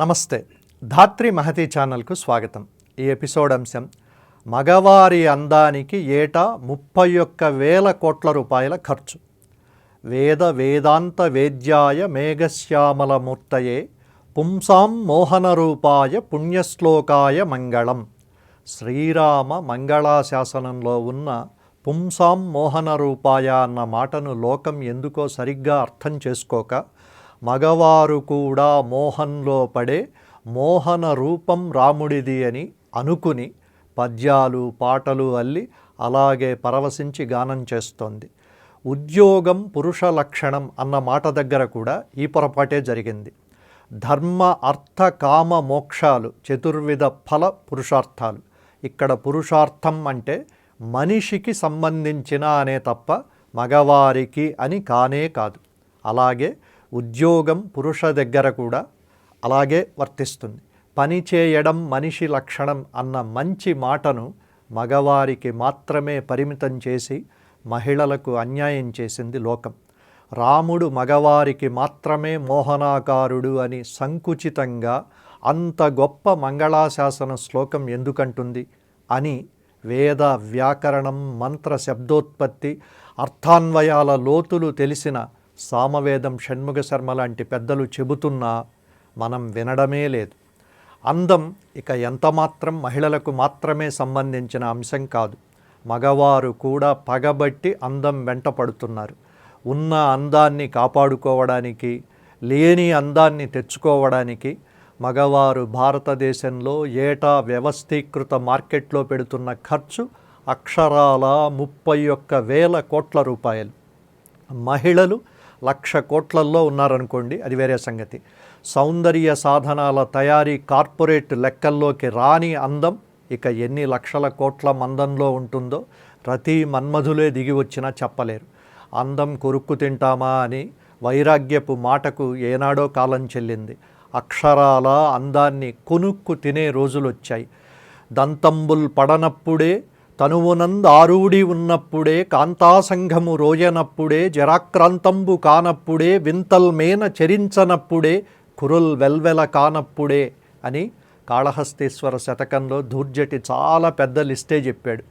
నమస్తే. ధాత్రి మహతి ఛానల్కు స్వాగతం. ఈ ఎపిసోడ్ అంశం మగవారి అందానికి ఏటా 31,000 కోట్ల రూపాయల ఖర్చు. వేద వేదాంత వేద్యాయ మేఘశ్యామలమూర్తయే పుంసాం మోహన రూపాయ పుణ్యశ్లోకాయ మంగళం. శ్రీరామ మంగళాశాసనంలో ఉన్న పుంసాం మోహన రూపాయ అన్న మాటను లోకం ఎందుకో సరిగ్గా అర్థం చేసుకోక మగవారు కూడా మోహంలో పడే మోహన రూపం రాముడిది అని అనుకుని పద్యాలు పాటలు అల్లి అలాగే పరవశించి గానం చేస్తోంది. ఉద్యోగం పురుష లక్షణం అన్న మాట దగ్గర కూడా ఈ పొరపాటే జరిగింది. ధర్మ అర్థ కామ మోక్షాలు చతుర్విధ ఫల పురుషార్థాలు. ఇక్కడ పురుషార్థం అంటే మనిషికి సంబంధించిన అనే తప్ప మగవారికి అని కానే కాదు. అలాగే ఉద్యోగం పురుష దగ్గర కూడా అలాగే వర్తిస్తుంది. పని చేయడం మనిషి లక్షణం అన్న మంచి మాటను మగవారికి మాత్రమే పరిమితం చేసి మహిళలకు అన్యాయం చేసింది లోకం. రాముడు మగవారికి మాత్రమే మోహనాకారుడు అని సంకుచితంగా అంత గొప్ప మంగళాశాసన శ్లోకం ఎందుకంటుంది అని వేద వ్యాకరణం మంత్ర శబ్దోత్పత్తి అర్థాన్వయాల లోతులు తెలిసిన సామవేదం షణ్ముగ శర్మ లాంటి పెద్దలు చెబుతున్నా మనం వినడమే లేదు. అందం ఇక ఎంతమాత్రం మహిళలకు మాత్రమే సంబంధించిన అంశం కాదు. మగవారు కూడా పగబట్టి అందం వెంట పడుతున్నారు. ఉన్న అందాన్ని కాపాడుకోవడానికి, లేని అందాన్ని తెచ్చుకోవడానికి మగవారు భారతదేశంలో ఏటా వ్యవస్థీకృత మార్కెట్లో పెడుతున్న ఖర్చు అక్షరాల 31,000 కోట్ల రూపాయలు. మహిళలు 1,00,000 కోట్లల్లో ఉన్నారనుకోండి, అది వేరే సంగతి. సౌందర్య సాధనాల తయారీ కార్పొరేట్ లెక్కల్లోకి రాని అందం ఇక ఎన్ని లక్షల కోట్ల మందంలో ఉంటుందో ప్రతి మన్మధులే దిగి వచ్చినా చెప్పలేరు. అందం కొరుక్కు తింటామా అని వైరాగ్యపు మాటకు ఏనాడో కాలం చెల్లింది. అక్షరాల అందాన్ని కొనుక్కు తినే రోజులొచ్చాయి. దంతంబుల్ పడనప్పుడే తనువునంద్ ఆరూడి ఉన్నప్పుడే కాంతాసంఘము రోయనప్పుడే జరాక్రాంతంబు కానప్పుడే వింతల్మేన చరించనప్పుడే కురుల్ వెల్వెల కానప్పుడే అని కాళహస్తీశ్వర శతకంలో ధూర్జటి చాలా పెద్ద లిస్టే చెప్పాడు.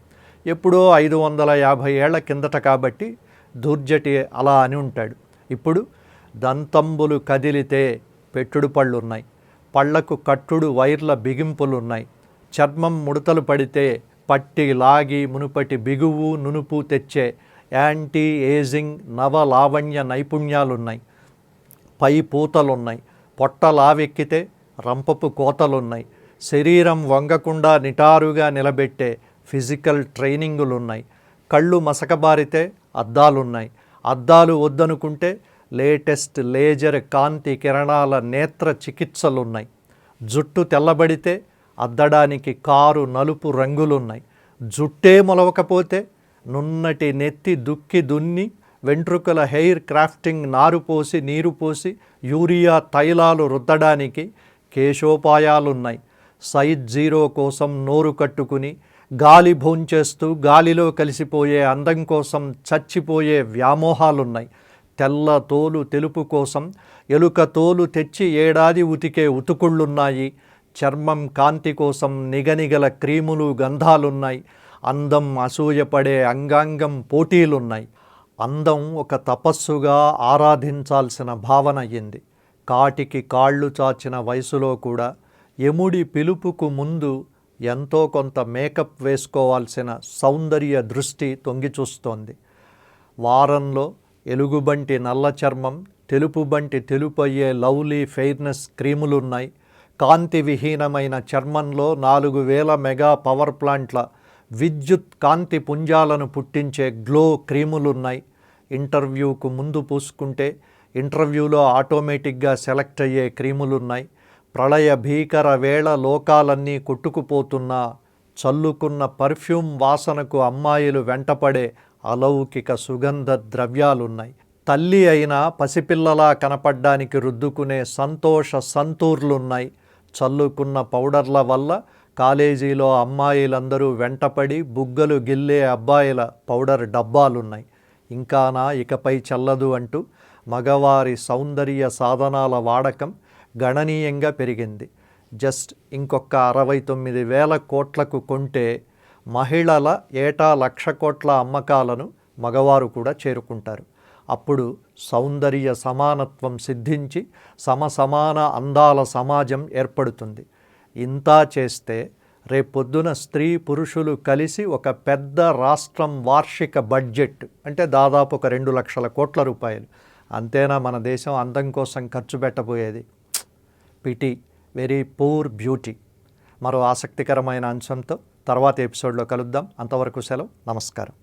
ఎప్పుడో 550 ఏళ్ల కిందట కాబట్టి ధూర్జటి అలా అని ఉంటాడు. ఇప్పుడు దంతంబులు కదిలితే పెట్టుడు పళ్ళున్నాయి, పళ్లకు కట్టుడు వైర్ల బిగింపులున్నాయి, చర్మం ముడతలు పడితే పట్టి లాగి మునుపటి బిగువు నునుపు తెచ్చే యాంటీ ఏజింగ్ నవ లావణ్య నైపుణ్యాలున్నాయి, పై పూతలున్నాయి, పొట్ట లావెక్కితే రంపపు కోతలున్నాయి, శరీరం వంగకుండా నిటారుగా నిలబెట్టే ఫిజికల్ ట్రైనింగులున్నాయి, కళ్ళు మసకబారితే అద్దాలున్నాయి, అద్దాలు వద్దనుకుంటే లేటెస్ట్ లేజర్ కాంతి కిరణాల నేత్ర చికిత్సలున్నాయి, జుట్టు తెల్లబడితే అద్దడానికి కారు నలుపు రంగులున్నాయి, జుట్టే మొలవకపోతే నున్నటి నెత్తి దుక్కి దున్ని వెంట్రుకల హెయిర్ క్రాఫ్టింగ్ నారు పోసి నీరు పోసి యూరియా తైలాలు రుద్దడానికి కేశోపాయాలున్నాయి, సైజ్ 0 కోసం నోరు కట్టుకుని గాలి భోంచేస్తూ గాలిలో కలిసిపోయే అందం కోసం చచ్చిపోయే వ్యామోహాలున్నాయి, తెల్ల తోలు తెలుపు కోసం ఎలుక తోలు తెచ్చి ఏడాది ఉతికే ఉతుకుళ్ళున్నాయి, చర్మం కాంతి కోసం నిగనిగల క్రీములు గంధాలున్నాయి, అందం అసూయపడే అంగాంగం పోటీలున్నాయి. అందం ఒక తపస్సుగా ఆరాధించాల్సిన భావన అయ్యింది. కాటికి కాళ్ళు చాచిన వయసులో కూడా యముడి పిలుపుకు ముందు ఎంతో కొంత మేకప్ వేసుకోవాల్సిన సౌందర్య దృష్టి తొంగిచూస్తోంది. వారంలో ఎలుగుబంటి నల్ల చర్మం, తెలుపుబంటి తెలుపయ్యే లవ్లీ ఫెయిర్నెస్ క్రీములున్నాయి, కాంతి విహీనమైన చర్మంలో 4,000 మెగా పవర్ ప్లాంట్ల విద్యుత్ కాంతి పుంజాలను పుట్టించే గ్లో క్రీములున్నాయి, ఇంటర్వ్యూకు ముందు పూసుకుంటే ఇంటర్వ్యూలో ఆటోమేటిక్గా సెలెక్ట్ అయ్యే క్రీములున్నాయి, ప్రళయ భీకర వేళ లోకాలన్నీ కొట్టుకుపోతున్నా చల్లుకున్న పర్ఫ్యూమ్ వాసనకు అమ్మాయిలు వెంటపడే అలౌకిక సుగంధ ద్రవ్యాలున్నాయి, తల్లి అయినా పసిపిల్లలా కనపడ్డానికి రుద్దుకునే సంతోష సంతూర్లున్నాయి, చల్లుకున్న పౌడర్ల వల్ల కాలేజీలో అమ్మాయిలందరూ వెంటపడి బుగ్గలు గిల్లే అబ్బాయిల పౌడర్ డబ్బాలున్నాయి. ఇంకానా ఇకపై చల్లదు అంటూ మగవారి సౌందర్య సాధనాల వాడకం గణనీయంగా పెరిగింది. జస్ట్ ఇంకొక 69,000 కోట్లకు కొంటే మహిళల ఏటా 1,00,000 కోట్ల అమ్మకాలను మగవారు కూడా చేరుకుంటారు. అప్పుడు సౌందర్య సమానత్వం సిద్ధించి సమాన అందాల సమాజం ఏర్పడుతుంది. ఇంతా చేస్తే రేపొద్దున స్త్రీ పురుషులు కలిసి ఒక పెద్ద రాష్ట్రం వార్షిక బడ్జెట్ అంటే దాదాపు ఒక 2,00,000 కోట్ల రూపాయలు. అంతేనా మన దేశం అందం కోసం ఖర్చు పెట్టబోయేది? Pity, very poor beauty. మరో ఆసక్తికరమైన అంశంతో తర్వాత ఎపిసోడ్లో కలుద్దాం. అంతవరకు సెలవు. నమస్కారం.